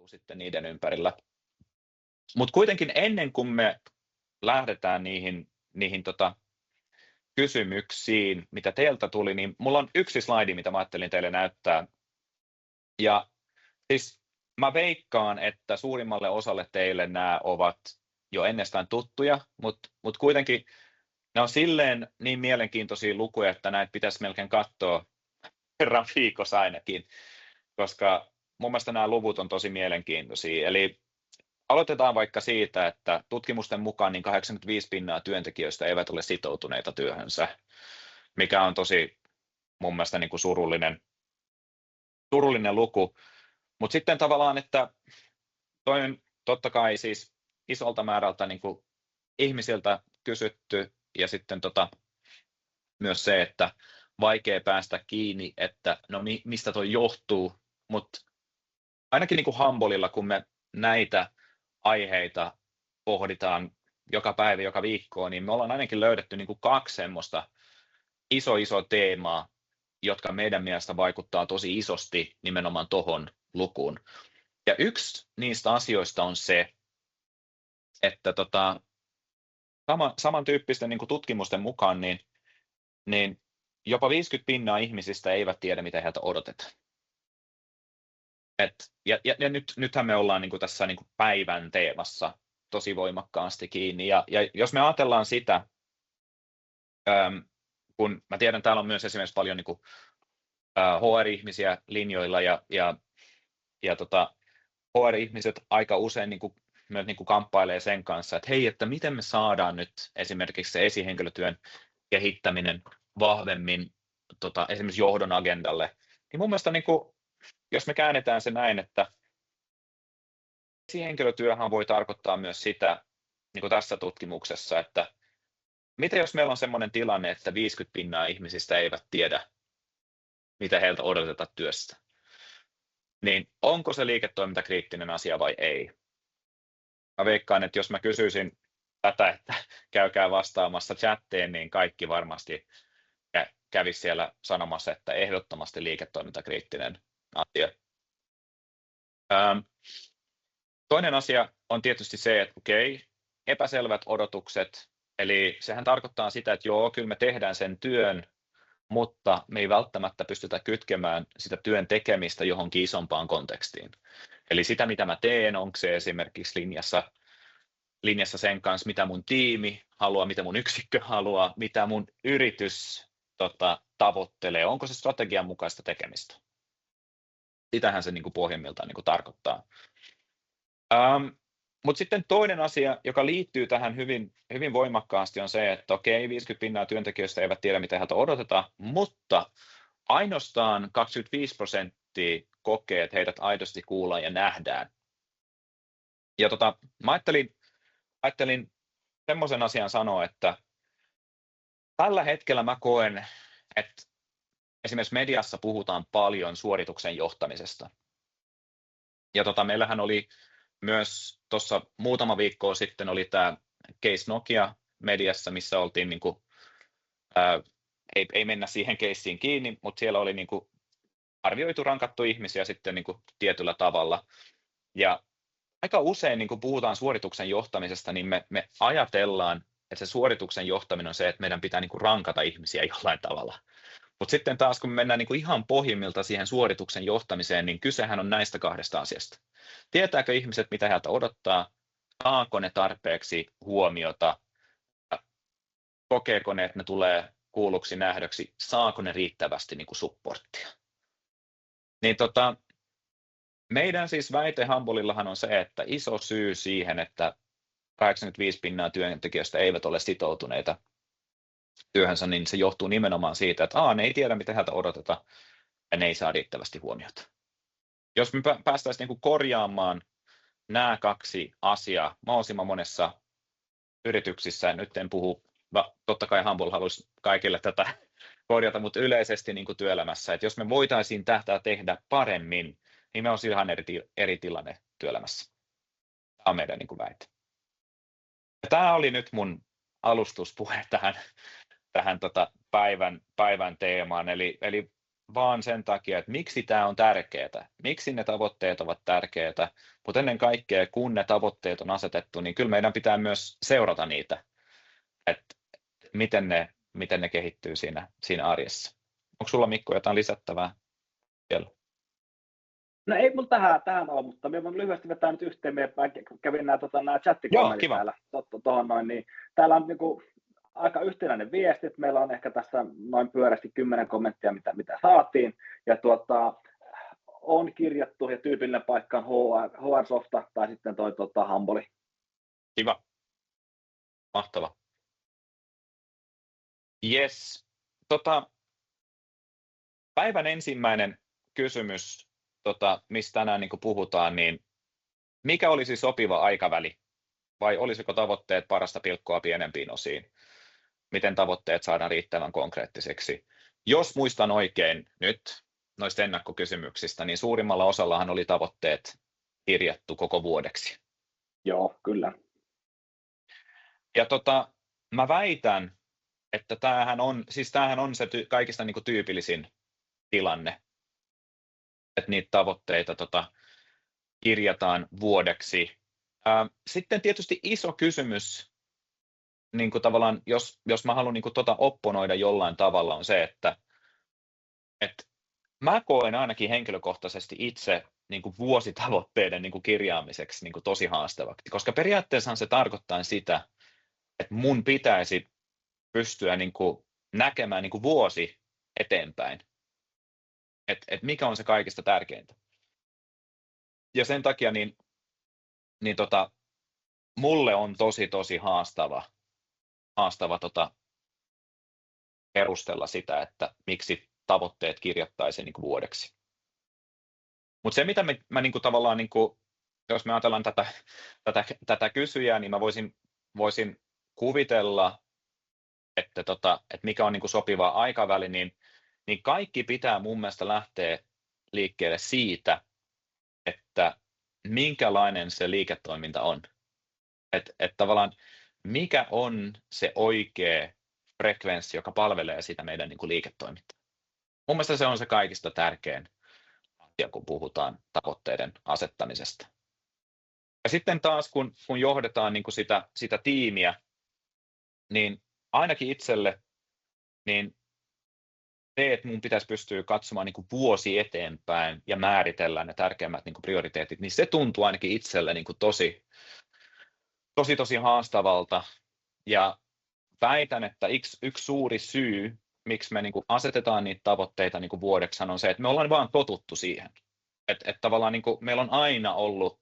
sitten niiden ympärillä. Mutta kuitenkin ennen kuin me lähdetään niihin kysymyksiin, mitä teiltä tuli, niin mulla on yksi slaidi, mitä mä ajattelin teille näyttää. Ja siis mä veikkaan, että suurimmalle osalle teille nämä ovat jo ennestään tuttuja, mutta kuitenkin ne on silleen niin mielenkiintoisia lukuja, että näitä pitäisi melkein katsoa kerran viikossa ainakin, koska mun mielestä nämä luvut on tosi mielenkiintoisia. Eli aloitetaan vaikka siitä, että tutkimusten mukaan niin 85% työntekijöistä eivät ole sitoutuneita työhönsä, mikä on tosi mun mielestä niin kuin surullinen luku. Mutta sitten tavallaan, että toi on totta kai siis isolta määrältä niin kuin ihmisiltä kysytty ja sitten myös se, että vaikea päästä kiinni, että no mistä toi johtuu, mutta ainakin niin kuin Humblella, kun me näitä aiheita pohditaan joka päivä, joka viikko, niin me ollaan ainakin löydetty niin kuin 2 semmoista iso teemaa, jotka meidän mielestä vaikuttaa tosi isosti nimenomaan tohon lukuun. Ja yksi niistä asioista on se, että samantyyppisten niin kuin tutkimusten mukaan niin jopa 50% ihmisistä eivät tiedä, mitä heiltä odotetaan. Ja nythän me ollaan niin kuin tässä niin kuin päivän teemassa tosi voimakkaasti kiinni. Ja jos me ajatellaan sitä, kun mä tiedän, täällä on myös esimerkiksi paljon niin kuin HR-ihmisiä linjoilla ja HR-ihmiset aika usein myös kamppailee sen kanssa, että hei, että miten me saadaan nyt esimerkiksi se esihenkilötyön kehittäminen vahvemmin esimerkiksi johdon agendalle. Niin mun mielestä jos me käännetään se näin, että esihenkilötyöhän voi tarkoittaa myös sitä, niin kuin tässä tutkimuksessa, että mitä jos meillä on sellainen tilanne, että 50% ihmisistä eivät tiedä, mitä heiltä odotetaan työstä, niin onko se liiketoiminta kriittinen asia vai ei? Mä veikkaan, että jos mä kysyisin tätä, että käykää vastaamassa chattiin, niin kaikki varmasti kävisi siellä sanomassa, että ehdottomasti liiketoiminta kriittinen asia. Toinen asia on tietysti se, että epäselvät odotukset, eli sehän tarkoittaa sitä, että joo, kyllä me tehdään sen työn, mutta me ei välttämättä pystytä kytkemään sitä työn tekemistä johonkin isompaan kontekstiin. Eli sitä, mitä mä teen, onko se esimerkiksi linjassa sen kanssa, mitä mun tiimi haluaa, mitä mun yksikkö haluaa, mitä mun yritys tavoittelee, onko se strategian mukaista tekemistä. Sitähän se pohjimmiltaan tarkoittaa. Mutta sitten toinen asia, joka liittyy tähän hyvin voimakkaasti, on se, että 50% työntekijöistä eivät tiedä, mitä heiltä odotetaan, mutta ainoastaan 25% kokee, että heidät aidosti kuullaan ja nähdään. Ja mä ajattelin semmoisen asian sanoa, että tällä hetkellä mä koen, että esimerkiksi mediassa puhutaan paljon suorituksen johtamisesta. Ja meillähän oli myös tuossa muutama viikko sitten oli tämä case Nokia mediassa, missä oltiin ei mennä siihen caseen kiinni, mutta siellä oli arvioitu, rankattu ihmisiä sitten tietyllä tavalla. Ja aika usein kun puhutaan suorituksen johtamisesta, niin me ajatellaan, että se suorituksen johtaminen on se, että meidän pitää rankata ihmisiä jollain tavalla. Mutta sitten taas kun me mennään ihan pohjimmilta siihen suorituksen johtamiseen, niin kysehän on näistä 2 asiasta. Tietääkö ihmiset, mitä heiltä odottaa? Saako ne tarpeeksi huomiota? Kokeeko ne, että ne tulee kuulluksi nähdöksi? Saako ne riittävästi supporttia? Niin meidän siis väite Humblellahan on se, että iso syy siihen, että 85% työntekijöistä eivät ole sitoutuneita työhönsä, niin se johtuu nimenomaan siitä, että ne ei tiedä, mitä heiltä odotetaan ja ne ei saa riittävästi huomiota. Jos me päästäisiin korjaamaan nämä 2 asiaa mahdollisimman monessa yrityksissä, nyt en puhu, totta kai Humble haluaisi kaikille tätä korjata, mutta yleisesti työelämässä, että jos me voitaisiin tätä tehdä paremmin, niin me olisi ihan eri tilanne työelämässä. Tämä on meidän väite. Ja tämä oli nyt mun alustuspuhe tähän päivän teemaan, eli vaan sen takia, että miksi tämä on tärkeää, miksi ne tavoitteet ovat tärkeitä, mutta ennen kaikkea, kun ne tavoitteet on asetettu, niin kyllä meidän pitää myös seurata niitä, että miten ne kehittyy siinä arjessa. Onko sulla, Mikko, jotain lisättävää vielä? No ei mulla tähän ole, mutta minä voin lyhyesti vetää nyt yhteen, minä kävin nämä Joo, chattikommentit kiva. täällä tuohon noin, niin täällä on niinku aika yhtenäinen viesti, että meillä on ehkä tässä noin pyörästi 10 kommenttia, mitä saatiin, ja on kirjattu, ja tyypillinen paikka on HR Softa, tai sitten Hamboli. Kiva. Mahtava. Yes. Päivän ensimmäinen kysymys, mistä tänään niin kuin puhutaan, niin mikä olisi sopiva aikaväli? Vai olisiko tavoitteet parasta pilkkoa pienempiin osiin? Miten tavoitteet saadaan riittävän konkreettiseksi? Jos muistan oikein nyt noista ennakkokysymyksistä, niin suurimmalla osallahan oli tavoitteet kirjattu koko vuodeksi. Joo, kyllä. Ja mä väitän, että tämähän on se kaikista niin kuin tyypillisin tilanne, että niitä tavoitteita kirjataan vuodeksi. Sitten tietysti iso kysymys, niin kuin tavallaan, jos mä haluan niin kuin opponoida jollain tavalla, on se, että mä koen ainakin henkilökohtaisesti itse niin kuin vuositavoitteiden niin kuin kirjaamiseksi niin kuin tosi haastavaksi, koska periaatteessahan se tarkoittaa sitä, että mun pitäisi pystyä niin kuin näkemään niin kuin vuosi eteenpäin, että mikä on se kaikista tärkeintä. Ja sen takia mulle on tosi haastava perustella sitä, että miksi tavoitteet kirjattaisiin niin kuin vuodeksi. Mutta se, mitä mä niin kuin tavallaan, niin kuin, jos me ajatellaan tätä kysyjää, niin mä voisin kuvitella, että mikä on niin kuin sopiva aikaväli, niin kaikki pitää mun mielestä lähteä liikkeelle siitä, että minkälainen se liiketoiminta on. Että tavallaan mikä on se oikea frekvenssi, joka palvelee sitä meidän niin kuin liiketoimintaa. Mun mielestä se on se kaikista tärkein asia, kun puhutaan tavoitteiden asettamisesta. Ja sitten taas, kun johdetaan niin kuin sitä tiimiä, niin ainakin itselle, niin se, että mun pitäisi pystyä katsomaan niin kuin vuosi eteenpäin ja määritellä ne tärkeimmät niin kuin prioriteetit, niin se tuntuu ainakin itselle niin kuin tosi haastavalta. Ja väitän, että yksi suuri syy, miksi me niin kuin asetetaan niitä tavoitteita niin kuin vuodeksi, on se, että me ollaan vaan totuttu siihen. Että tavallaan niin kuin meillä on aina ollut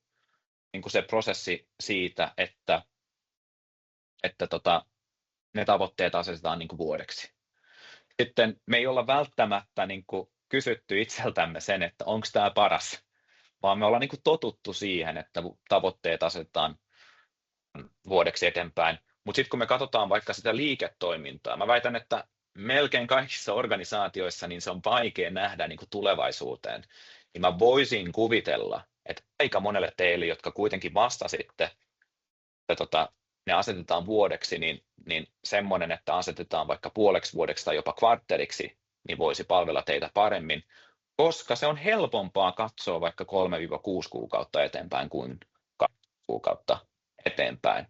niin kuin se prosessi siitä, että ne tavoitteet asetetaan niin kuin vuodeksi. Sitten me ei olla välttämättä niin kuin kysytty itseltämme sen, että onko tämä paras, vaan me ollaan niin kuin totuttu siihen, että tavoitteet asetetaan vuodeksi eteenpäin. Mutta sitten kun me katsotaan vaikka sitä liiketoimintaa, mä väitän, että melkein kaikissa organisaatioissa niin se on vaikea nähdä niin kuin tulevaisuuteen. Niin mä voisin kuvitella, että aika monelle teille, jotka kuitenkin vastasitte, että ne asetetaan vuodeksi, niin semmoinen, että asetetaan vaikka puoleksi vuodeksi tai jopa kvartteriksi, niin voisi palvella teitä paremmin, koska se on helpompaa katsoa vaikka 3-6 kuukautta eteenpäin kuin 2 kuukautta eteenpäin.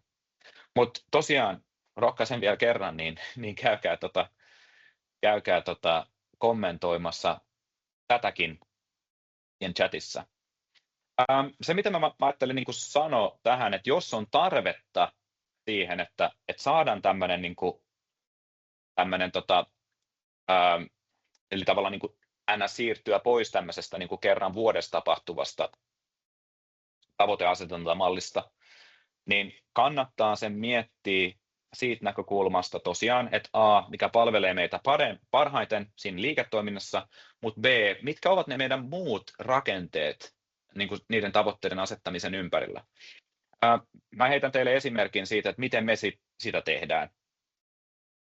Mutta tosiaan, rohkaisen vielä kerran, niin käykää kommentoimassa tätäkin chatissa. Se, mitä mä ajattelin niin kuin sanoa tähän, että jos on tarvetta siihen, että saadaan tämmöinen eli tavallaan niin kuin siirtyä pois tämmöisestä niin kuin kerran vuodessa tapahtuvasta tavoiteasetantamallista, niin kannattaa sen miettiä siitä näkökulmasta tosiaan, että mikä palvelee meitä parhaiten siinä liiketoiminnassa, mutta B, mitkä ovat ne meidän muut rakenteet niin kuin niiden tavoitteiden asettamisen ympärillä. Mä heitän teille esimerkin siitä, että miten me sitä tehdään.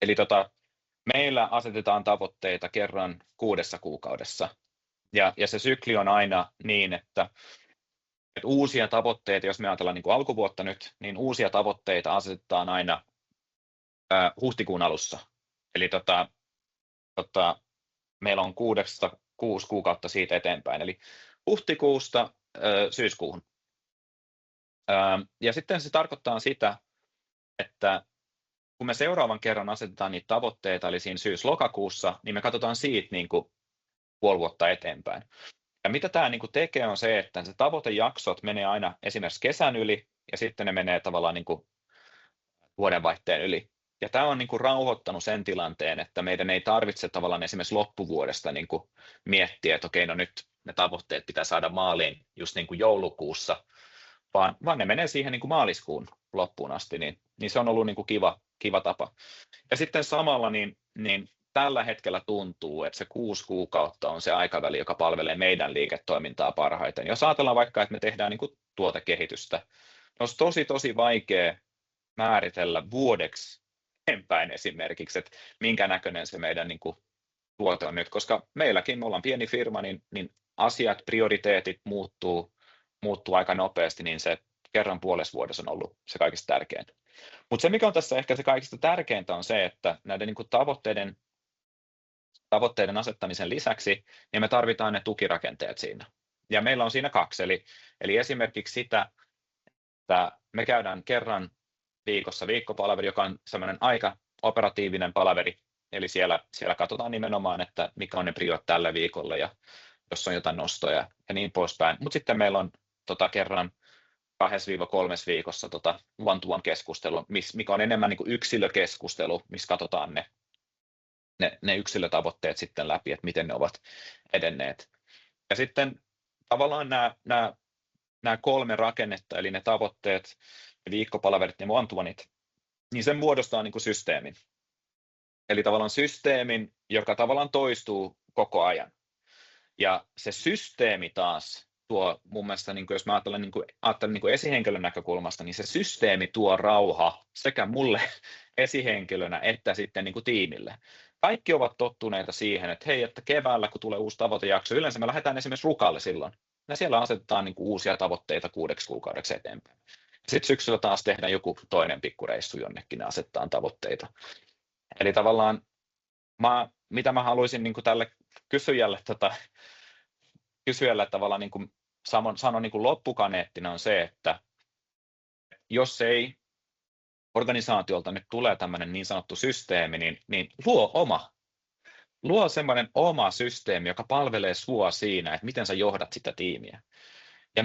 Eli meillä asetetaan tavoitteita kerran 6 kuukaudessa. Ja se sykli on aina niin, että uusia tavoitteita, jos me ajatellaan niin kuin alkuvuotta nyt, niin uusia tavoitteita asetetaan aina huhtikuun alussa. Eli meillä on 6 kuukautta siitä eteenpäin, eli huhtikuusta syyskuuhun. Ja sitten se tarkoittaa sitä, että kun me seuraavan kerran asetetaan niitä tavoitteita, eli siinä syys-lokakuussa, niin me katsotaan siitä niin kuin puoli vuotta eteenpäin. Ja mitä tämä niin kuin tekee on se, että se tavoitejaksot menee aina esimerkiksi kesän yli, ja sitten ne menee tavallaan niin kuin vuodenvaihteen yli. Ja tämä on niin kuin rauhoittanut sen tilanteen, että meidän ei tarvitse tavallaan esimerkiksi loppuvuodesta niin kuin miettiä, että okei, no nyt ne tavoitteet pitää saada maaliin just niin kuin joulukuussa, vaan ne menee siihen niin kuin maaliskuun loppuun asti, niin se on ollut niin kuin kiva tapa. Ja sitten samalla niin tällä hetkellä tuntuu, että se 6 kuukautta on se aikaväli, joka palvelee meidän liiketoimintaa parhaiten. Jos ajatellaan vaikka, että me tehdään niin kuin tuotekehitystä, olisi tosi vaikea määritellä vuodeksi eteenpäin esimerkiksi, että minkä näköinen se meidän niin kuin tuote on nyt, koska meilläkin, me ollaan pieni firma, niin asiat, prioriteetit muuttuu aika nopeasti, niin se kerran puolessa vuodessa on ollut se kaikista tärkeintä. Mutta se, mikä on tässä ehkä se kaikista tärkeintä, on se, että näiden niin kuin tavoitteiden asettamisen lisäksi, niin me tarvitaan ne tukirakenteet siinä. Ja meillä on siinä 2, eli esimerkiksi sitä, että me käydään kerran viikossa viikkopalaveri, joka on sellainen aika operatiivinen palaveri, eli siellä katsotaan nimenomaan, että mikä on ne priot tällä viikolla ja jos on jotain nostoja ja niin poispäin. Mutta sitten meillä on kerran 2-3 viikossa one-to-one keskustelu, mikä on enemmän niin kuin yksilökeskustelu, missä katsotaan ne yksilötavoitteet sitten läpi, että miten ne ovat edenneet. Ja sitten tavallaan nämä 3 rakennetta, eli ne tavoitteet, ne viikkopalaverit ja one-to-oneit, niin sen muodostaa niin kuin systeemin. Eli tavallaan systeemin, joka tavallaan toistuu koko ajan. Ja se systeemi taas tuo mun mielestä, niin kuin jos mä ajattelen niin kuin esihenkilön näkökulmasta, niin se systeemi tuo rauha sekä mulle esihenkilönä että sitten niin kuin tiimille. Kaikki ovat tottuneita siihen, että hei, että keväällä kun tulee uusi tavoitejakso, yleensä me lähdetään esimerkiksi rukalle silloin. Ja siellä asetetaan niin kuin uusia tavoitteita 6 kuukaudeksi eteenpäin. Sitten syksyllä taas tehdään joku toinen pikkureissu jonnekin ja asetetaan tavoitteita. Eli tavallaan mitä mä haluaisin niin kuin tälle kysyjälle tavallaan niin kuin sanon niin kuin loppukaneettina on se, että jos ei organisaatiolta nyt tulee tämmöinen niin sanottu systeemi, niin luo semmoinen oma systeemi, joka palvelee sua siinä, että miten sä johdat sitä tiimiä. Ja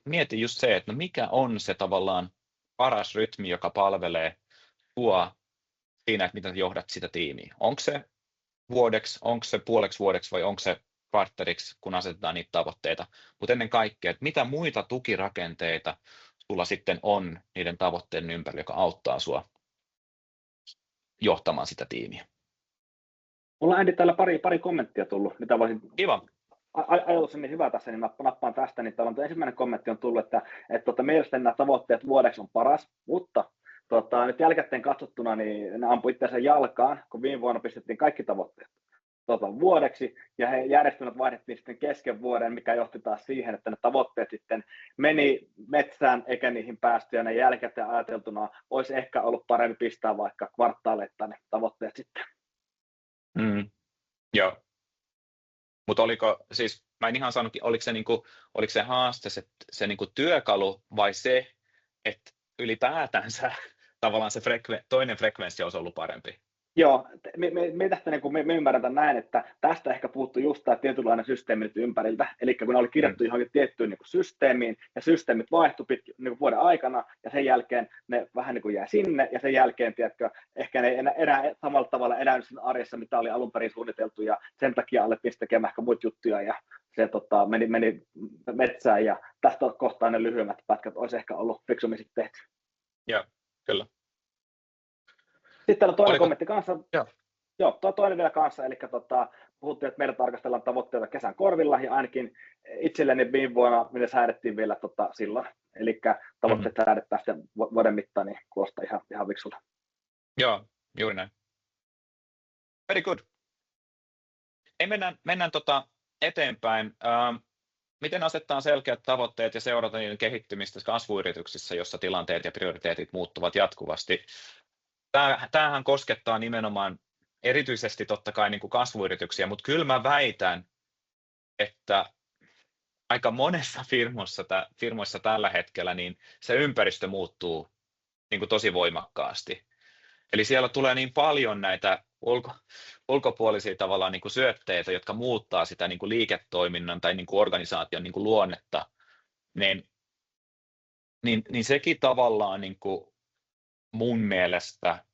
mieti just se, että no mikä on se tavallaan paras rytmi, joka palvelee sua siinä, että miten johdat sitä tiimiä. Onko se vuodeksi, onko se puoleksi vuodeksi vai onko se kvartteriksi, kun asetetaan niitä tavoitteita. Mutta ennen kaikkea, että mitä muita tukirakenteita sulla sitten on niiden tavoitteiden ympärillä, joka auttaa sua johtamaan sitä tiimiä. Mulla on Andy täällä pari kommenttia tullut, mitä voisin... Kiva. Ajatus on niin hyvä tässä, niin nappaan tästä, niin täällä on ensimmäinen kommentti on tullut, että mielestäni nämä tavoitteet vuodeksi on paras, mutta nyt jälkikäteen katsottuna, niin ne ampui itseänsä jalkaan, kun viime vuonna pistettiin kaikki tavoitteet vuodeksi, ja he järjestelmät vaihdettiin sitten kesken vuoden, mikä johti taas siihen, että ne tavoitteet sitten meni metsään, eikä niihin päästy, ja ne jälkikäteen ajateltuna olisi ehkä ollut parempi pistää vaikka kvartaaleittain ne tavoitteet sitten. Joo. Mutta mä en ihan sanonut, oliko se haaste, se niinku työkalu vai se, että ylipäätänsä tavallaan se toinen frekvenssi olisi ollut parempi? Joo, me ymmärretään näin, että tästä ehkä puuttuu just tämä tietynlainen systeemi nyt ympäriltä, eli kun ne oli kirjattu johonkin tiettyyn niin kuin systeemiin, ja systeemit vaihtui niin vuoden aikana, ja sen jälkeen ne vähän niin kuin jää sinne, ja sen jälkeen, tiedätkö, ehkä ne ei enää samalla tavalla elänyt siinä arjessa, mitä oli alun perin suunniteltu, ja sen takia alettiin tekemään ehkä muita juttuja, ja se meni metsään, ja tästä kohtaa ne lyhyemmät pätkät olisi ehkä ollut fiksummin sitten tehty. Joo, kyllä. Sitten täällä on toinen kommentti kanssa. Joo, toinen vielä kanssa, eli puhuttiin, että meidän tarkastellaan tavoitteita kesän korvilla, ja ainakin itselleni viime vuonna minne säädettiin vielä silloin. Eli tavoitteet säädetään sitten vuoden mittaan, niin kuulostaa ihan viksulta. Joo, juuri näin. Very good. Mennään eteenpäin. Miten asettaa selkeät tavoitteet ja seurata niiden kehittymistä kasvuyrityksissä, jossa tilanteet ja prioriteetit muuttuvat jatkuvasti? Tämähän koskettaa nimenomaan erityisesti totta kai niin kuin kasvuyrityksiä, mutta kyllä mä väitän, että aika monessa firmoissa tällä hetkellä niin se ympäristö muuttuu niin kuin tosi voimakkaasti. Eli siellä tulee niin paljon näitä ulkopuolisia tavallaan niin kuin syötteitä, jotka muuttaa sitä niin kuin liiketoiminnan tai niin kuin organisaation niin kuin luonnetta, niin sekin tavallaan niin kuin mun mielestä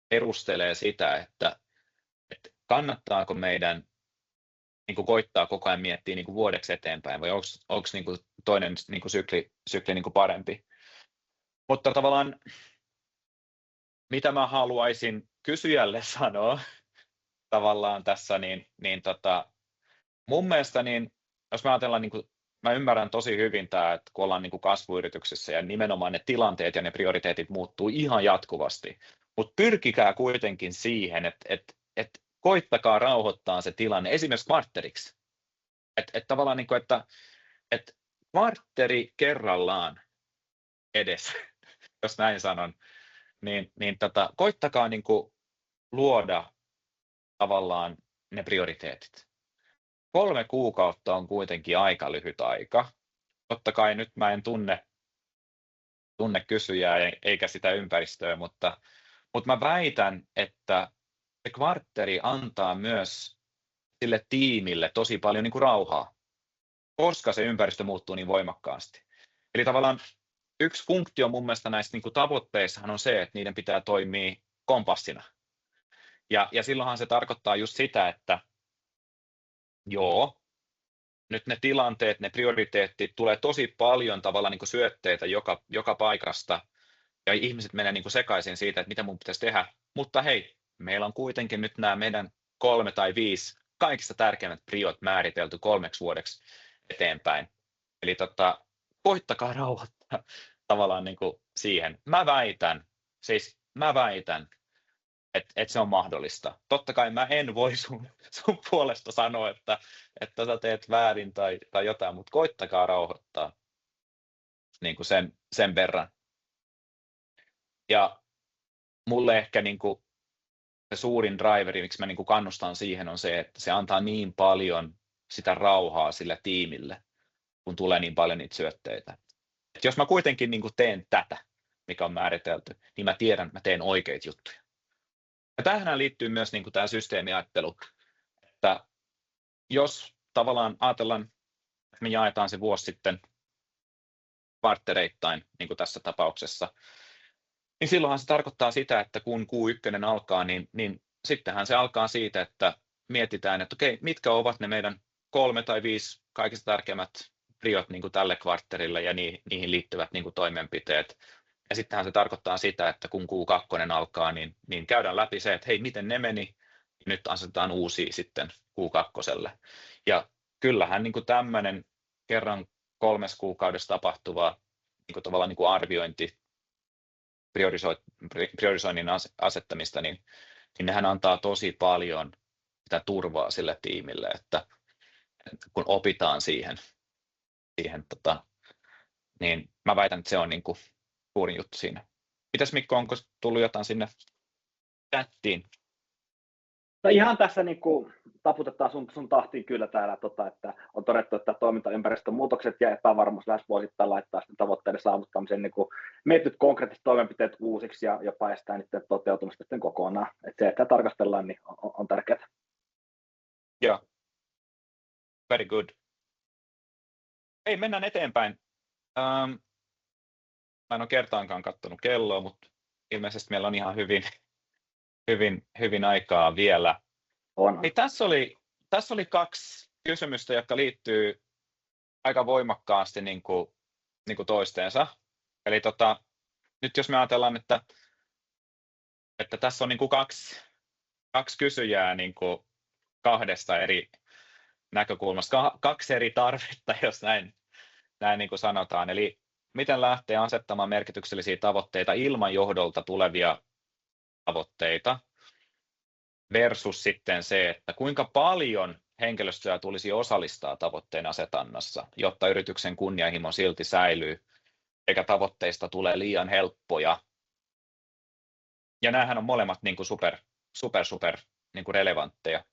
perustelee sitä, että kannattaako meidän niin kuin koittaa koko ajan miettiä niin kuin vuodeksi eteenpäin, vai onko niin kuin toinen niin kuin sykli niin kuin parempi. Mutta tavallaan, mitä mä haluaisin kysyjälle sanoa tavallaan tässä, mun mielestä, niin, jos mä ajatellaan, niin kuin, mä ymmärrän tosi hyvin tämä, että kun ollaan niin kuin kasvuyrityksessä ja nimenomaan ne tilanteet ja ne prioriteetit muuttuu ihan jatkuvasti, mutta pyrkikää kuitenkin siihen, että koittakaa rauhoittaa se tilanne esimerkiksi kvartteriksi. Että tavallaan, niin kuin, että kvartteri kerrallaan edes, jos näin sanon, niin koittakaa niin kuin luoda tavallaan ne prioriteetit. 3 kuukautta on kuitenkin aika lyhyt aika. Totta kai nyt mä en tunne kysyjää eikä sitä ympäristöä, mutta mä väitän, että se kvartteri antaa myös sille tiimille tosi paljon niin kuin rauhaa, koska se ympäristö muuttuu niin voimakkaasti. Eli tavallaan yksi funktio mun mielestä näissä niin kuin tavoitteissahan on se, että niiden pitää toimia kompassina. Ja silloinhan se tarkoittaa just sitä, että joo, nyt ne tilanteet, ne prioriteetit, tulee tosi paljon tavallaan niin kuin syötteitä joka paikasta, ja ihmiset menee niin kuin sekaisin siitä, että mitä mun pitäisi tehdä, mutta hei, meillä on kuitenkin nyt nämä meidän 3 tai 5 kaikista tärkeimmät priot määritelty 3 vuodeksi eteenpäin. Eli koittakaa rauhoittaa tavallaan niin kuin siihen. Mä väitän, että se on mahdollista. Totta kai mä en voi sun puolesta sanoa, että sä teet väärin tai jotain, mutta koittakaa rauhoittaa niin kuin sen verran. Ja mulle ehkä niin kuin se suurin driveri, miksi mä niin kuin kannustan siihen, on se, että se antaa niin paljon sitä rauhaa sille tiimille, kun tulee niin paljon niitä syötteitä. Et jos mä kuitenkin niin kuin teen tätä, mikä on määritelty, niin mä tiedän, että mä teen oikeita juttuja. Ja tähän liittyy myös niin kuin tämä systeemiajattelu, että jos tavallaan ajatellaan, että me jaetaan se vuosi sitten kvarttereittain, niin kuin tässä tapauksessa, niin silloinhan se tarkoittaa sitä, että kun Q1 alkaa, niin sittenhän se alkaa siitä, että mietitään, että okei, mitkä ovat ne meidän 3 tai 5 kaikista tärkeimmät priot niin kuin tälle kvartterille ja niihin liittyvät niin kuin toimenpiteet. Ja sittenhän se tarkoittaa sitä, että kun Q2 alkaa, niin käydään läpi se, että hei, miten ne meni, nyt asetetaan uusia sitten Q2. Ja kyllähän niin kuin tämmöinen kerran 3 kuukaudessa tapahtuva niin kuin tavallaan niin kuin arviointi, priorisoinnin asettamista, niin nehän antaa tosi paljon sitä turvaa sille tiimille, että kun opitaan siihen niin mä väitän, että se on niin kuin suurin juttu siinä. Mitäs Mikko, onko tullut jotain sinne chattiin? No ihan tässä niin kuin taputetaan sun tahtiin kyllä täällä, että on todettu, että toimintaympäristön muutokset ja epävarmuus lähes vuosittain laittaa sitten tavoitteiden saavuttamisen niin kuin mietityt konkreettiset toimenpiteet uusiksi ja jopa estää niiden toteutumista sitten kokonaan. Että se, että tarkastellaan, niin on tärkeää. Joo, very good. Hei, mennään eteenpäin. Mä en ole kertaankaan katsonut kelloa, mutta ilmeisesti meillä on ihan hyvin aikaa vielä. Hei, tässä oli 2 kysymystä, jotka liittyy aika voimakkaasti niin kuin toisteensa. Eli nyt jos me ajatellaan, että tässä on niin kuin kaksi kysyjää niin kuin 2 eri näkökulmasta, 2 eri tarvetta, jos näin niin kuin sanotaan. Eli miten lähtee asettamaan merkityksellisiä tavoitteita ilman johdolta tulevia tavoitteita versus sitten se, että kuinka paljon henkilöstöä tulisi osallistaa tavoitteen asetannassa, jotta yrityksen kunnianhimo silti säilyy, eikä tavoitteista tule liian helppoja. Ja näähän on molemmat niin kuin super niin kuin relevantteja.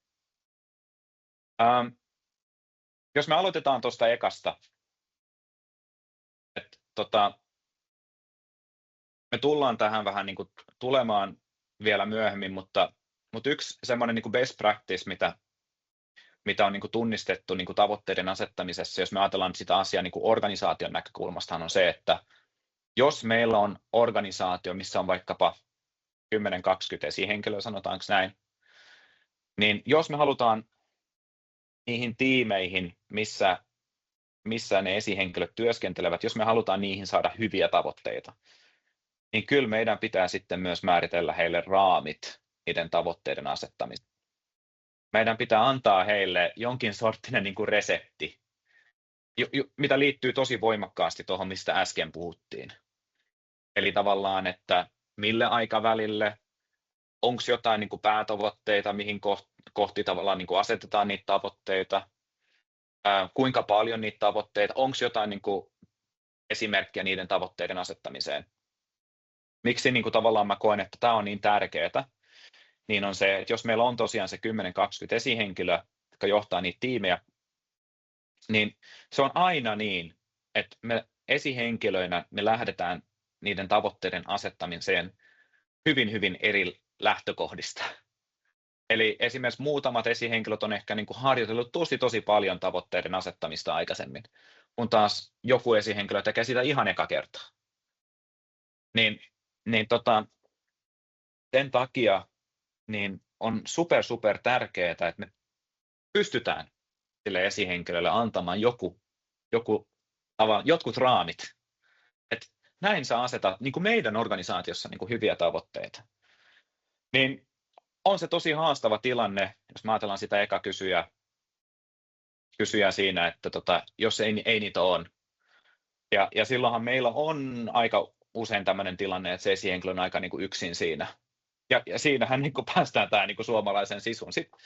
Jos me aloitetaan tuosta ekasta, että me tullaan tähän vähän niin kuin tulemaan vielä myöhemmin, mutta yksi semmoinen niin kuin best practice, mitä on niin kuin tunnistettu niin kuin tavoitteiden asettamisessa, jos me ajatellaan sitä asiaa niin kuin organisaation näkökulmasta, on se, että jos meillä on organisaatio, missä on vaikkapa 10-20 esihenkilöä, sanotaanko näin, niin jos me halutaan niihin tiimeihin, missä ne esihenkilöt työskentelevät, jos me halutaan niihin saada hyviä tavoitteita, niin kyllä meidän pitää sitten myös määritellä heille raamit niiden tavoitteiden asettamiseen. Meidän pitää antaa heille jonkin sorttinen niin kuin resepti, mitä liittyy tosi voimakkaasti tuohon, mistä äsken puhuttiin. Eli tavallaan, että mille aikavälille, onko jotain niin kuin päätavoitteita, mihin kohti tavallaan niin kuin asetetaan niitä tavoitteita, kuinka paljon niitä tavoitteita, onko jotain niin kuin esimerkkiä niiden tavoitteiden asettamiseen. Miksi niin kuin tavallaan mä koen, että tämä on niin tärkeää, niin on se, että jos meillä on tosiaan se 10-20 esihenkilöä, jotka johtaa niitä tiimejä, niin se on aina niin, että me esihenkilöinä me lähdetään niiden tavoitteiden asettamiseen hyvin eri lähtökohdista. Eli esimerkiksi muutamat esihenkilöt on ehkä niin kuin harjoitellut tosi paljon tavoitteiden asettamista aikaisemmin, kun taas joku esihenkilö tekee sitä ihan eka kertaa. Sen takia niin on super tärkeää, että me pystytään sille esihenkilölle antamaan jotkut raamit. Et näin sä asetat niin kuin meidän organisaatiossa niin kuin hyviä tavoitteita. Niin on se tosi haastava tilanne, jos me ajatellaan sitä eka kysyjää siinä, että jos ei niitä ole. Ja silloinhan meillä on aika usein tämmöinen tilanne, että se esihenkilö on aika niin kuin yksin siinä. Ja siinähän niin kuin päästään tähän niin kuin suomalaisen sisun. Sitten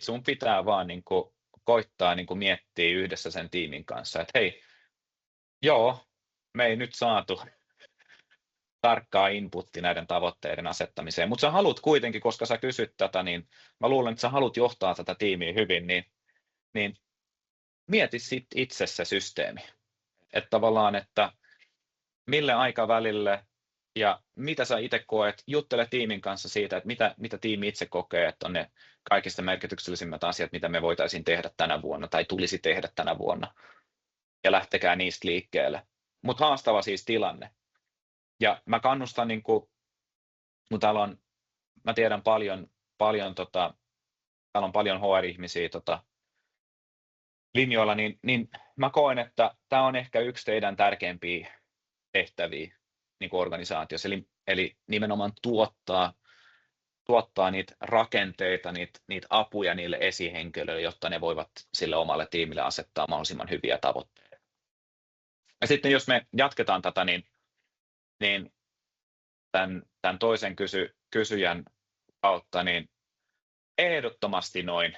sun pitää vaan niin kuin koittaa niin kuin miettiä yhdessä sen tiimin kanssa, että hei, me ei nyt saatu tarkkaa inputti näiden tavoitteiden asettamiseen, mutta sä haluat kuitenkin, koska sä kysyt tätä, niin mä luulen, että sä haluat johtaa tätä tiimiä hyvin, niin mieti sitten itse se systeemi. Että tavallaan, että mille aikavälille ja mitä sä itse koet, juttele tiimin kanssa siitä, että mitä tiimi itse kokee, että on ne kaikista merkityksellisimmät asiat, mitä me voitaisiin tehdä tänä vuonna tai tulisi tehdä tänä vuonna. Ja lähtekää niistä liikkeelle. Mutta haastava siis tilanne. Ja mä kannustan, kun mä tiedän paljon täällä on paljon HR-ihmisiä linjoilla, niin mä koen, että tämä on ehkä yksi teidän tärkeimpiä tehtäviä niin kuin organisaatiossa, eli nimenomaan tuottaa niitä rakenteita, niitä apuja niille esihenkilöille, jotta ne voivat sille omalle tiimille asettaa mahdollisimman hyviä tavoitteita. Ja sitten jos me jatketaan tätä, niin tämän toisen kysyjän kautta, niin ehdottomasti noin.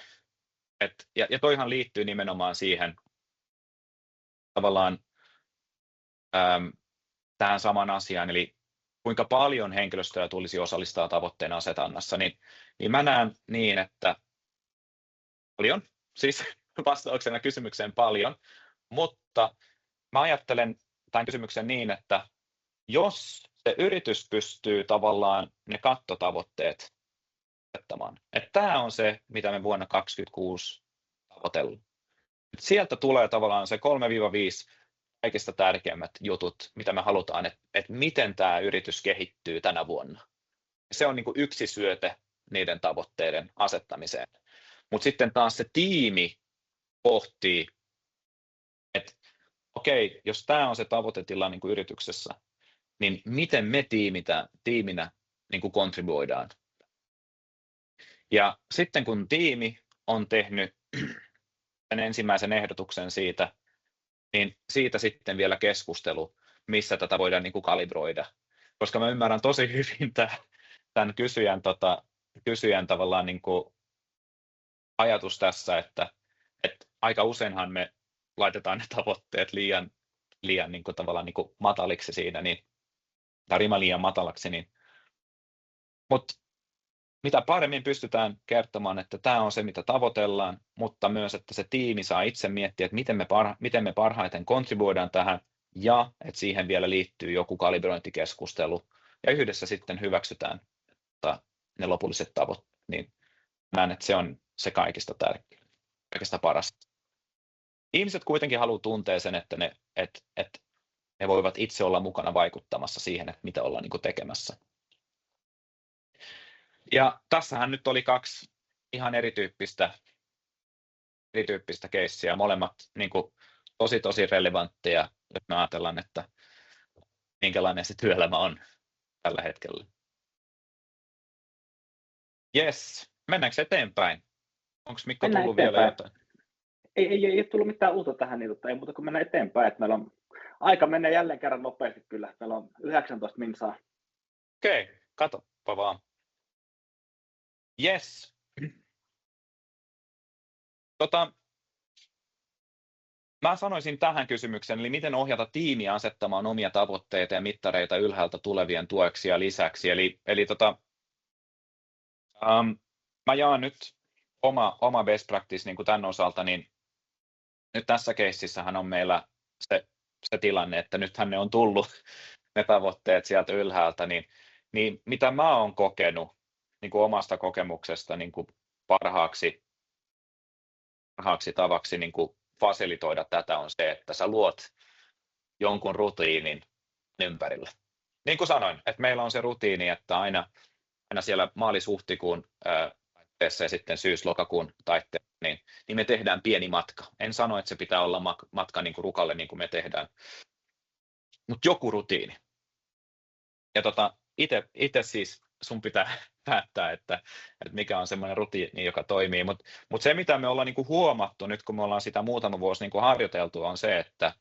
Ja toihan liittyy nimenomaan siihen tavallaan tähän samaan asiaan, eli kuinka paljon henkilöstöä tulisi osallistaa tavoitteen asetannassa, niin mä näen niin, että paljon, siis vastauksena kysymykseen paljon, mutta mä ajattelen tämän kysymyksen niin, että jos se yritys pystyy tavallaan ne kattotavoitteet asettamaan, että tämä on se, mitä me vuonna 2026 tavoitellaan. Sieltä tulee tavallaan se 3-5 kaikista tärkeimmät jutut, mitä me halutaan, että miten tämä yritys kehittyy tänä vuonna. Se on niin kuin yksi syöte niiden tavoitteiden asettamiseen. Mutta sitten taas se tiimi pohtii, että okei, jos tämä on se tavoitetila niin kuin yrityksessä, niin miten me tiiminä niin kuin kontribuoidaan. Ja sitten kun tiimi on tehnyt sen ensimmäisen ehdotuksen siitä, niin siitä sitten vielä keskustelu, missä tätä voidaan niin kuin kalibroida. Koska mä ymmärrän tosi hyvin tämän kysyjän tavallaan niin kuin ajatus tässä, että aika useinhan me laitetaan ne tavoitteet liian niin kuin tavallaan niin kuin mataliksi siinä, tai rima liian matalaksi. Mutta mitä paremmin pystytään kertomaan, että tämä on se, mitä tavoitellaan, mutta myös, että se tiimi saa itse miettiä, että miten me parhaiten kontribuoidaan tähän, ja että siihen vielä liittyy joku kalibrointikeskustelu, ja yhdessä sitten hyväksytään ne lopulliset tavoitteet, niin näen, että se on se kaikista tärkein, kaikista parasta. Ihmiset kuitenkin haluaa tuntea sen, että ne voivat itse olla mukana vaikuttamassa siihen, että mitä ollaan niin kuin tekemässä. Ja tässähän nyt oli 2 ihan erityyppistä keissiä, molemmat niin kuin tosi relevantteja, jos me ajatellaan, että minkälainen se työelämä on tällä hetkellä. Jes, mennäänkö eteenpäin? Onko Mikko Mennään tullut eteenpäin. vielä jotain? Ei tullut mitään uutta tähän, niin ei muuta kuin mennä eteenpäin. Että meillä on aika menee jälleen kerran nopeasti kyllä. Meillä on 19 minsaa. Okei, katsoppa vaan. Jes. Mä sanoisin tähän kysymykseen, eli miten ohjata tiimiä asettamaan omia tavoitteita ja mittareita ylhäältä tulevien tueksi ja lisäksi. Mä jaan nyt oma best practice niin kuin tämän osalta, niin nyt tässä keississähän on meillä se tilanne, että nythän ne on tullut ne tavoitteet sieltä ylhäältä, niin mitä mä oon kokenut niin kuin omasta kokemuksesta niin kuin parhaaksi tavaksi niin kuin fasilitoida tätä on se, että sä luot jonkun rutiinin ympärille. Niin kuin sanoin, että meillä on se rutiini, että aina siellä maalis-huhtikuun taitteessa ja sitten syys-lokakuun taitteessa, niin me tehdään pieni matka. En sano, että se pitää olla matka niin kuin rukalle niin kuin me tehdään, mutta joku rutiini. Ja itse siis sun pitää päättää, että mikä on semmoinen rutiini, joka toimii. Mutta se, mitä me ollaan niin kuin huomattu nyt, kun me ollaan sitä muutama vuosi niin kuin harjoiteltu, on se, että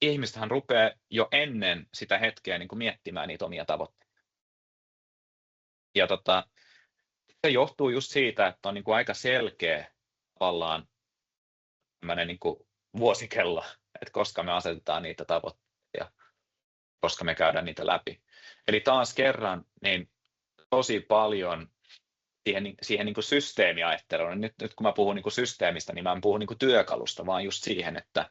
ihmistähän rupeaa jo ennen sitä hetkeä niin kuin miettimään niitä omia tavoitteita. Ja se johtuu just siitä, että on niin kuin aika selkeä tavallaan tämmöinen niin kuin vuosikello, että koska me asetetaan niitä tavoitteita ja koska me käydään niitä läpi. Eli taas kerran niin tosi paljon siihen niin kuin systeemiajatteluun. Nyt kun mä puhun niin kuin systeemistä, niin mä en puhu niin kuin työkalusta, vaan just siihen, että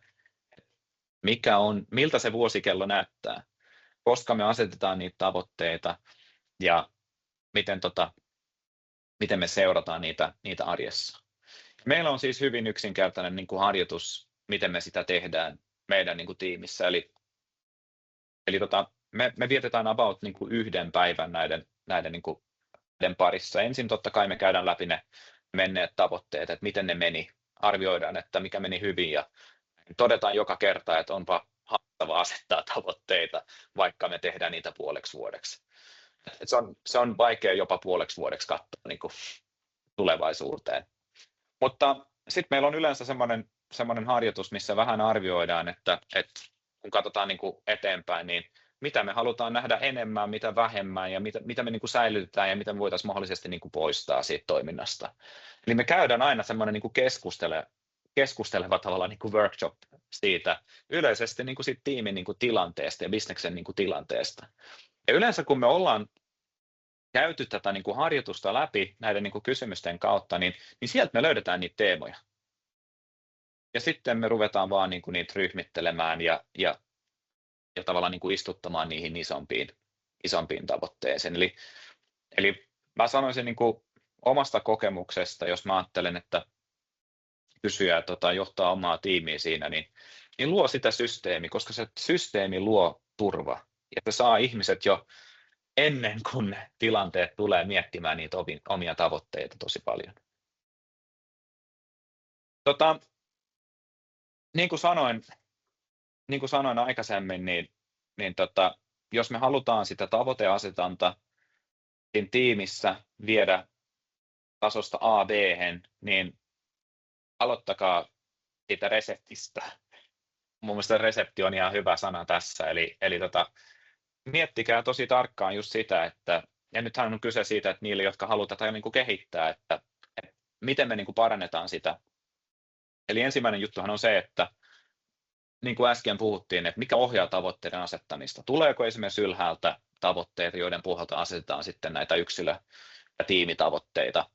miltä se vuosikello näyttää, koska me asetetaan niitä tavoitteita ja miten me seurataan niitä arjessa. Meillä on siis hyvin yksinkertainen niin kuin harjoitus, miten me sitä tehdään meidän niin kuin tiimissä. Eli me vietetään about niin kuin 1 päivän näiden niin kuin parissa. Ensin totta kai me käydään läpi ne menneet tavoitteet, että miten ne meni, arvioidaan, että mikä meni hyvin ja todetaan joka kerta, että onpa haastavaa asettaa tavoitteita, vaikka me tehdään niitä puoleksi vuodeksi. Se on vaikea jopa puoleksi vuodeksi katsoa niin kuin tulevaisuuteen. Mutta sitten meillä on yleensä semmoinen harjoitus, missä vähän arvioidaan, että kun katsotaan niin kuin eteenpäin, niin mitä me halutaan nähdä enemmän, mitä vähemmän ja mitä me niin kuin säilytetään ja mitä me voitaisiin mahdollisesti niin kuin poistaa siitä toiminnasta. Eli me käydään aina semmoinen niin kuin keskusteleva tavallaan niin kuin workshop siitä yleisesti niin kuin siitä tiimin niin kuin tilanteesta ja bisneksen niin kuin tilanteesta. Ja yleensä kun me ollaan käyty tätä niin kuin harjoitusta läpi näiden niin kuin kysymysten kautta, niin sieltä me löydetään niitä teemoja. Ja sitten me ruvetaan vaan niin kuin niitä ryhmittelemään ja tavallaan niin kuin istuttamaan niihin isompiin tavoitteisiin. Eli mä sanoisin niin kuin omasta kokemuksesta, jos mä ajattelen, että kysyjä johtaa omaa tiimiä siinä, niin luo sitä systeemiä, koska se systeemi luo turva. Ja se saa ihmiset jo ennen kuin ne tilanteet tulee miettimään niitä omia tavoitteita tosi paljon. Niin kuin sanoin aikaisemmin, niin jos me halutaan sitä tavoiteasetanta tiimissä viedä tasosta A B:hen, niin aloittakaa siitä reseptistä. Mun mielestä resepti on ihan hyvä sana tässä, eli miettikää tosi tarkkaan just sitä, että, ja nythän on kyse siitä, että niille, jotka haluaa tätä niin kuin kehittää, että miten me niin kuin parannetaan sitä. Eli ensimmäinen juttuhan on se, että niin kuin äsken puhuttiin, että mikä ohjaa tavoitteiden asettamista. Tuleeko esimerkiksi ylhäältä tavoitteita, joiden pohjalta asetetaan sitten näitä ja tiimitavoitteita.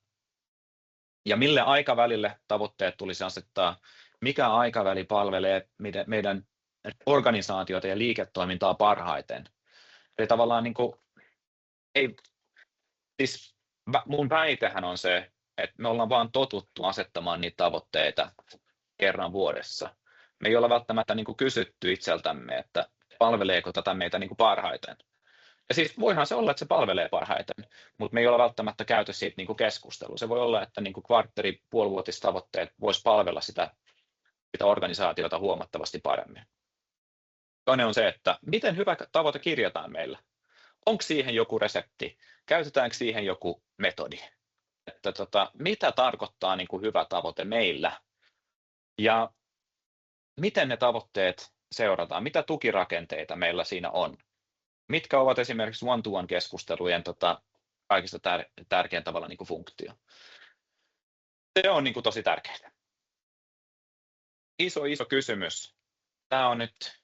Ja mille aikavälille tavoitteet tulisi asettaa, mikä aikaväli palvelee meidän organisaatiota ja liiketoimintaa parhaiten. Eli tavallaan niin kuin, siis mun väitehän on se, että me ollaan vaan totuttu asettamaan niitä tavoitteita kerran vuodessa. Me ei olla välttämättä niin kuin kysytty itseltämme, että palveleeko tätä meitä niin kuin parhaiten. Ja siis voihan se olla, että se palvelee parhaiten, mutta me ei olla välttämättä käyty siitä niin kuin keskustelua. Se voi olla, että niin kuin puolivuotistavoitteet voisi palvella sitä organisaatiota huomattavasti paremmin. Toinen on se, että miten hyvä tavoite kirjataan meillä. Onko siihen joku resepti? Käytetäänkö siihen joku metodi? Että mitä tarkoittaa niin kuin hyvä tavoite meillä? Ja miten ne tavoitteet seurataan? Mitä tukirakenteita meillä siinä on? Mitkä ovat esimerkiksi one-to-one-keskustelujen kaikista tärkein tavalla niin kuin funktio? Se on niin kuin tosi tärkeää. Iso kysymys. Tämä on nyt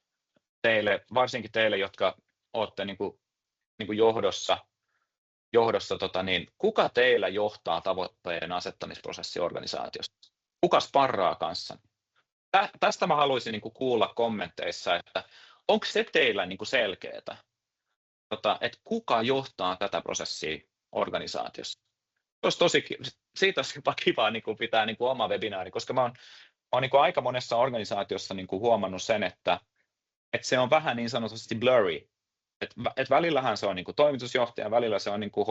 teille, varsinkin teille, jotka olette niin kuin johdossa, kuka teillä johtaa tavoitteiden asettamisprosessi organisaatiossa? Kuka sparraa kanssa? Tästä mä haluaisin niin kuin kuulla kommenteissa, että onko se teillä niin kuin selkeää, että kuka johtaa tätä prosessia organisaatiossa? Siitä olisi jopa kiva niin kuin pitää niin kuin oma webinaari, koska mä oon niin kuin aika monessa organisaatiossa niin kuin huomannut sen, että se on vähän niin sanotusti blurry. Et välillähän se on niin kuin toimitusjohtaja, välillä se on niin kuin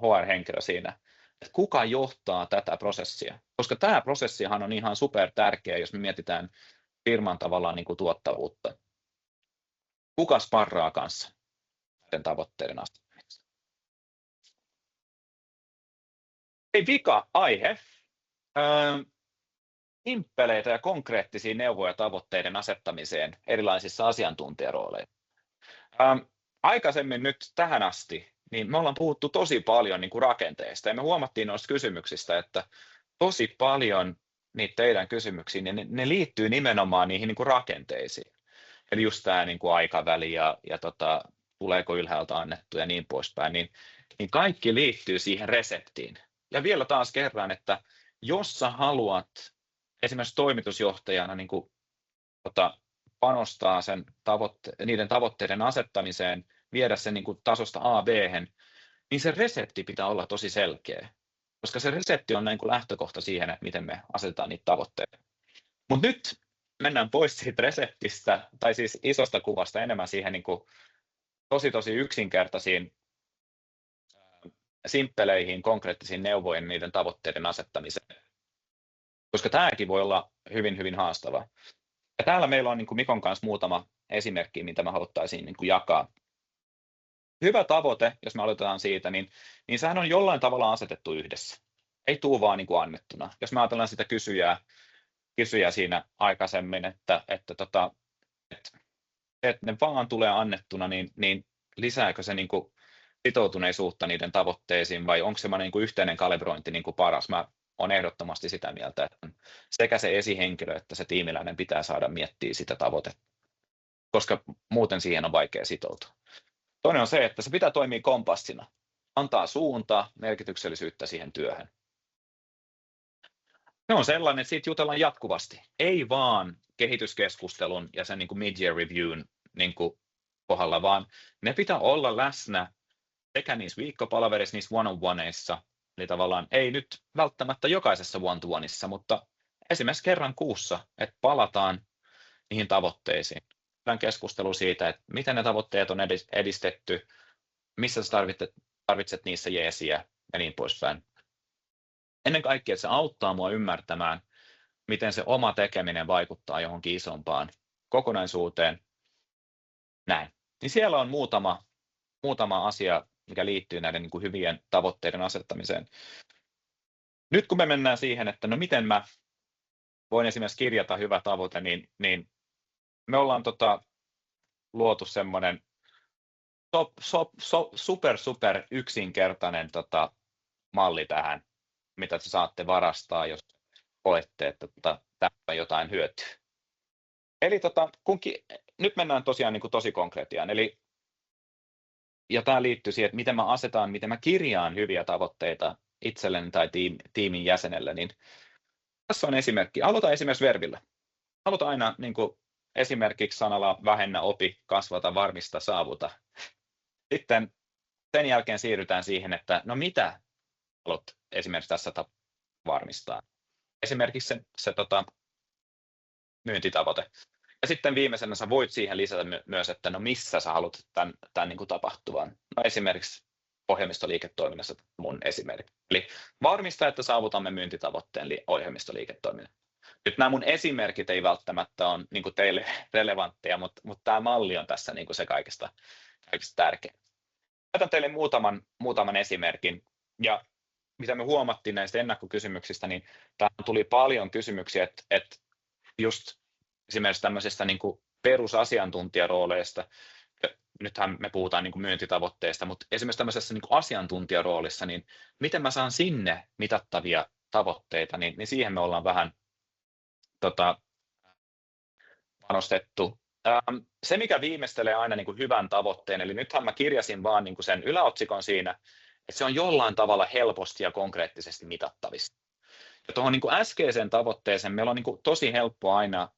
HR-henkilö siinä. Et kuka johtaa tätä prosessia? Koska tämä prosessihan on ihan super tärkeä, jos me mietitään firman tavallaan niin kuin tuottavuutta. Kuka sparraa kanssa näiden tavoitteiden asettamisessa? Vika aihe. Simppeleitä ja konkreettisia neuvoja tavoitteiden asettamiseen erilaisissa asiantuntijarooleissa. Aikaisemmin nyt tähän asti, niin me ollaan puhuttu tosi paljon niin kuin rakenteista ja me huomattiin noista kysymyksistä, että tosi paljon niitä teidän kysymyksiä, niin ne liittyy nimenomaan niihin niin kuin rakenteisiin. Eli just tämä niin kuin aikaväli ja tuleeko ylhäältä annettu ja niin poispäin, niin kaikki liittyy siihen reseptiin. Ja vielä taas kerran, että jos sä haluat esimerkiksi toimitusjohtajana niin kuin, panostaa niiden tavoitteiden asettamiseen, viedä sen niin kuin tasosta A B-hen, niin se resepti pitää olla tosi selkeä, koska se resepti on niin kuin lähtökohta siihen, että miten me asetetaan niitä tavoitteita. Mutta nyt mennään pois siitä reseptistä, tai siis isosta kuvasta enemmän siihen niin kuin tosi yksinkertaisiin, simppeleihin, konkreettisiin neuvoihin niiden tavoitteiden asettamiseen, koska tämäkin voi olla hyvin haastava. Ja täällä meillä on niin kuin Mikon kanssa muutama esimerkki, mitä me haluttaisiin niin kuin jakaa. Hyvä tavoite, jos me aloitetaan siitä, niin sehän on jollain tavalla asetettu yhdessä. Ei tule vaan niin kuin annettuna. Jos me ajatellaan sitä kysyjää siinä aikaisemmin, että ne vaan tulee annettuna, niin lisääkö se niin kuin sitoutuneisuutta niiden tavoitteisiin vai onko se niin kuin yhteinen kalibrointi niin kuin paras? Mä olen ehdottomasti sitä mieltä, että sekä se esihenkilö että se tiimiläinen pitää saada miettiä sitä tavoitetta, koska muuten siihen on vaikea sitoutua. Toinen on se, että se pitää toimia kompassina, antaa suuntaa, merkityksellisyyttä siihen työhön. Se on sellainen, että siitä jutellaan jatkuvasti, ei vaan kehityskeskustelun ja sen niin kuin mid-year reviewn niin kuin kohdalla, vaan ne pitää olla läsnä sekä niissä viikkopalaverissa, niissä one-on-oneissa, eli tavallaan ei nyt välttämättä jokaisessa one-to-oneissa, mutta esimerkiksi kerran kuussa, että palataan niihin tavoitteisiin. Käydään keskustelu siitä, että miten ne tavoitteet on edistetty, missä sä tarvitset niissä jeesiä ja niin poispäin. Ennen kaikkea, että se auttaa mua ymmärtämään, miten se oma tekeminen vaikuttaa johonkin isompaan kokonaisuuteen. Näin. Niin siellä on muutama asia, mikä liittyy näiden niin kuin hyvien tavoitteiden asettamiseen. Nyt kun me mennään siihen, että no miten mä voin esimerkiksi kirjata hyvä tavoite, niin me ollaan luotu semmoinen super yksinkertainen malli tähän, mitä te saatte varastaa, jos olette, että tästä on jotain hyötyä. Eli nyt mennään tosiaan niin kuin tosi konkretiaan. Eli ja tämä liittyy siihen, että miten mä kirjaan hyviä tavoitteita itselleni tai tiimin jäsenelle, niin tässä on esimerkki. Aloita esimerkiksi verbillä. Aloita aina niin kuin esimerkiksi sanalla vähennä, opi, kasvata, varmista, saavuta. Sitten sen jälkeen siirrytään siihen, että no mitä haluat esimerkiksi tässä varmistaa. Esimerkiksi se myyntitavoite. Ja sitten viimeisenä sä voit siihen lisätä myös, että no missä sä haluat tämän niin kuin tapahtuvan. No esimerkiksi ohjelmistoliiketoiminnassa mun esimerkki. Eli varmistaa, että saavutamme myyntitavoitteen ohjelmistoliiketoiminnassa. Nyt nämä mun esimerkit ei välttämättä ole niin kuin teille relevantteja, mutta tämä malli on tässä niin kuin se kaikista tärkein. Otan teille muutaman esimerkin. Ja mitä me huomattiin näistä ennakkokysymyksistä, niin tähän tuli paljon kysymyksiä, että just esimerkiksi tämmöisestä niin kuin perusasiantuntijarooleista, nythän me puhutaan niin kuin myyntitavoitteista, mutta esimerkiksi tämmöisessä niin kuin asiantuntijaroolissa, niin miten mä saan sinne mitattavia tavoitteita, niin siihen me ollaan vähän panostettu. Se, mikä viimeistelee aina niin kuin hyvän tavoitteen, eli nythän mä kirjasin vaan niin kuin sen yläotsikon siinä, että se on jollain tavalla helposti ja konkreettisesti mitattavissa. Ja tuohon niin kuin äskeiseen tavoitteeseen meillä on niin kuin tosi helppo aina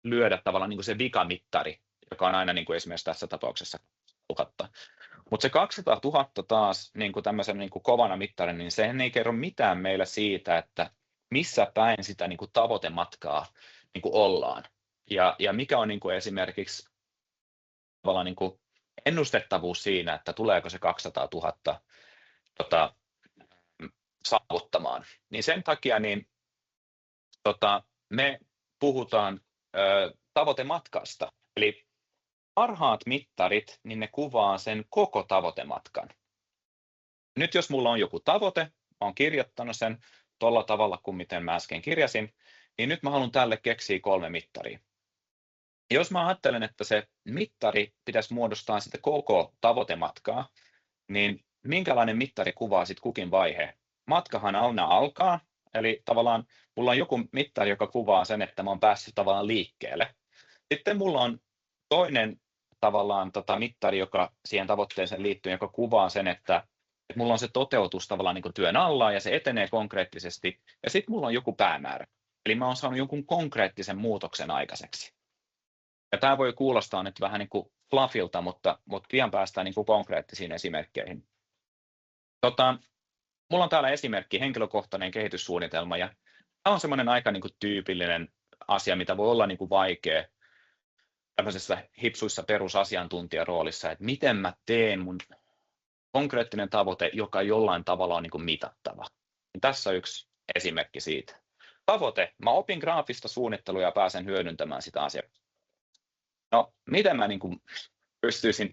lyödä tavallaan niin kuin se vikamittari, joka on aina niin kuin esimerkiksi tässä tapauksessa 1000. Mutta se 200 000 taas niin kuin tämmöisen niin kuin kovana mittarin, niin sehän ei kerro mitään meillä siitä, että missä päin sitä niin kuin tavoitematkaa niin kuin ollaan. Ja mikä on niin kuin esimerkiksi tavallaan niin kuin ennustettavuus siinä, että tuleeko se 200 000 saavuttamaan. Niin sen takia niin, me puhutaan tavoitematkasta. Eli parhaat mittarit, niin ne kuvaa sen koko tavoitematkan. Nyt jos mulla on joku tavoite, mä oon kirjoittanut sen tuolla tavalla kuin miten mä äsken kirjasin, niin nyt mä haluan tälle keksiä 3 mittaria. Jos mä ajattelen, että se mittari pitäisi muodostaa sitä koko tavoitematkaa, niin minkälainen mittari kuvaa sitten kukin vaihe? Matkahan aina alkaa, eli tavallaan mulla on joku mittari, joka kuvaa sen, että mä oon päässyt tavallaan liikkeelle. Sitten mulla on toinen tavallaan mittari, joka siihen tavoitteeseen liittyy, joka kuvaa sen, että mulla on se toteutus tavallaan niin kuin työn alla ja se etenee konkreettisesti. Ja sitten mulla on joku päämäärä, eli mä oon saanut jonkun konkreettisen muutoksen aikaiseksi. Ja tämä voi kuulostaa nyt vähän niin kuin fluffilta, mutta pian päästään niin kuin konkreettisiin esimerkkeihin. Mulla on täällä esimerkki, henkilökohtainen kehityssuunnitelma, ja tämä on semmoinen aika niin kuin tyypillinen asia, mitä voi olla niin kuin vaikea tämmöisessä hipsuissa perusasiantuntijaroolissa, että miten mä teen mun konkreettinen tavoite, joka jollain tavalla on niin kuin mitattava. Tässä on yksi esimerkki siitä. Tavoite, mä opin graafista suunnittelua ja pääsen hyödyntämään sitä asiaa. No, miten mä niin kuin pystyisin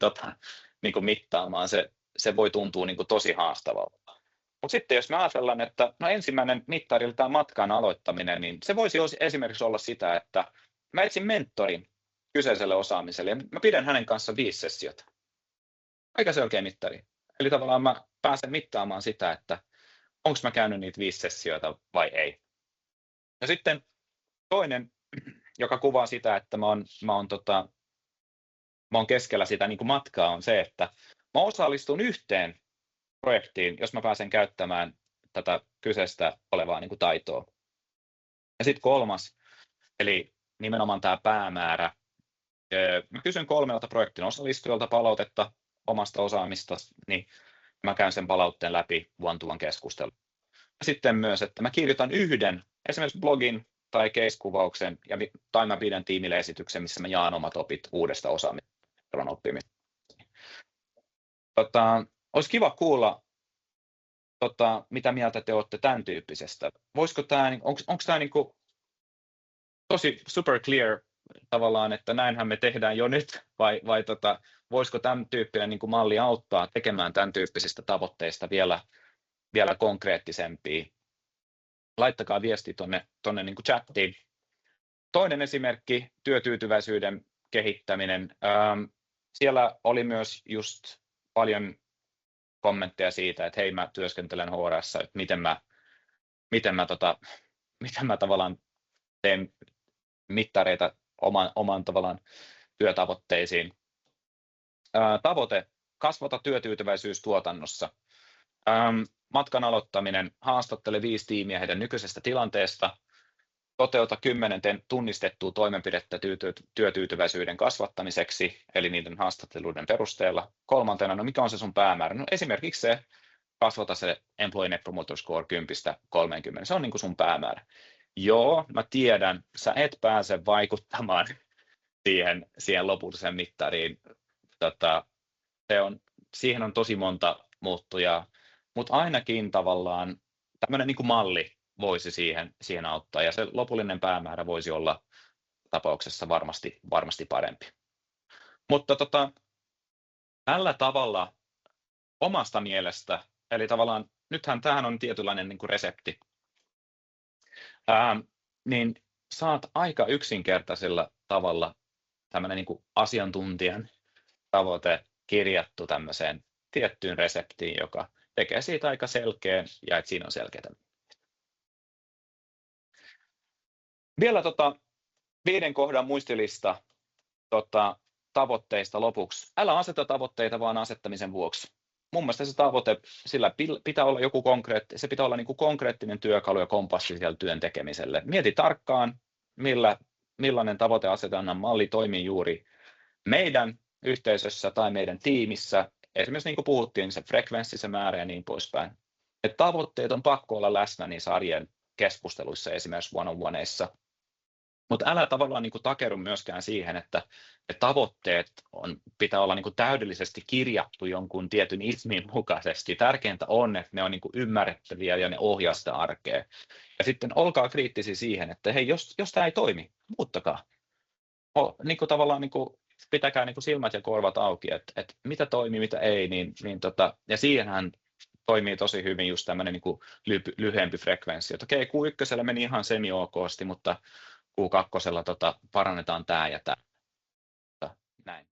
niin kuin mittaamaan, se voi tuntua niin kuin tosi haastavalta. Mutta sitten jos me ajatellaan, että no ensimmäinen mittari, tämä matkan aloittaminen, niin se voisi esimerkiksi olla sitä, että mä etsin mentorin kyseiselle osaamiselle ja mä pidän hänen kanssa 5 sessiota. Aika selkeä mittari. Eli tavallaan mä pääsen mittaamaan sitä, että onko mä käynyt niitä 5 sessioita vai ei. Ja sitten toinen, joka kuvaa sitä, että mä oon keskellä sitä niin kuin matkaa, on se, että mä osallistun yhteen projektiin, jos mä pääsen käyttämään tätä kyseistä olevaa niin kuin taitoa. Ja sitten 3, eli nimenomaan tämä päämäärä. Mä kysyn 3 projektin osallistujalta palautetta omasta osaamista, niin mä käyn sen palautteen läpi one-to-one keskustelun. Sitten myös, että mä kirjoitan yhden, esimerkiksi blogin tai case-kuvauksen, tai mä pidän tiimille esityksen, missä mä jaan omat opit uudesta osaamisesta oppimisesta. Olisi kiva kuulla, mitä mieltä te olette tämän tyyppisestä. Onko tämä niin kuin tosi super clear tavallaan, että näinhän me tehdään jo nyt, vai voisiko tämän tyyppinen niin kuin malli auttaa tekemään tämän tyyppisistä tavoitteista vielä konkreettisempia? Laittakaa viesti tuonne niin kuin chattiin. Toinen esimerkki, työtyytyväisyyden kehittäminen. Siellä oli myös just paljon kommentteja siitä, että hei, mä työskentelen HR:ssä, että miten mä tavallaan teen mittareita oman tavallaan työtavoitteisiin. Tavoite kasvata työtyytyväisyys tuotannossa. Matkan aloittaminen, haastattele 5 tiimiä heidän nykyisestä tilanteesta, toteuta 10 tunnistettua toimenpidettä työtyytyväisyyden kasvattamiseksi, eli niiden haastatteluiden perusteella. 3. No mikä on se sun päämäärä? No esimerkiksi se, kasvata se Employee Net Promoter Score 10-30, se on niin kuin sun päämäärä. Joo, mä tiedän, sä et pääse vaikuttamaan siihen lopulliseen mittariin. Siihen on tosi monta muuttujaa, mutta ainakin tavallaan tämmöinen niin kuin malli voisi siihen auttaa, ja se lopullinen päämäärä voisi olla tapauksessa varmasti parempi. Mutta tällä tavalla omasta mielestä, eli tavallaan nythän tämähän on tietynlainen niin kuin resepti, niin saat aika yksinkertaisella tavalla tämmöinen niin kuin asiantuntijan tavoite kirjattu tämmöiseen tiettyyn reseptiin, joka tekee siitä aika selkeän ja että siinä on selkeää. Vielä 5 kohdan muistilista tavoitteista lopuksi. Älä aseta tavoitteita vaan asettamisen vuoksi. Mun mielestä se tavoite, sillä pitää olla se pitää olla niin kuin konkreettinen työkalu ja kompassi siellä työn tekemiselle. Mieti tarkkaan, millainen tavoiteasetannan malli toimii juuri meidän yhteisössä tai meidän tiimissä. Esimerkiksi niin kuin puhuttiin, se frekvenssi, se määrä ja niin poispäin. Et tavoitteet on pakko olla läsnä niissä arjen keskusteluissa, esimerkiksi one-on-oneissa. Mutta älä tavallaan niin kuin takeru myöskään siihen, että tavoitteet pitää olla niin kuin täydellisesti kirjattu jonkun tietyn ismin mukaisesti. Tärkeintä on, että ne on niin kuin ymmärrettäviä ja ne ohjaa sitä arkea. Ja sitten olkaa kriittisiä siihen, että hei, jos tämä ei toimi, muuttakaa. Niin kuin tavallaan niin kuin pitäkää niin kuin silmät ja korvat auki, että mitä toimii, mitä ei. Ja siihenhän toimii tosi hyvin just tämmöinen niin kuin lyhyempi frekvenssi. Että okei, Q1 meni ihan semi-okosti, mutta Q2 parannetaan tämä ja tämä. Näin.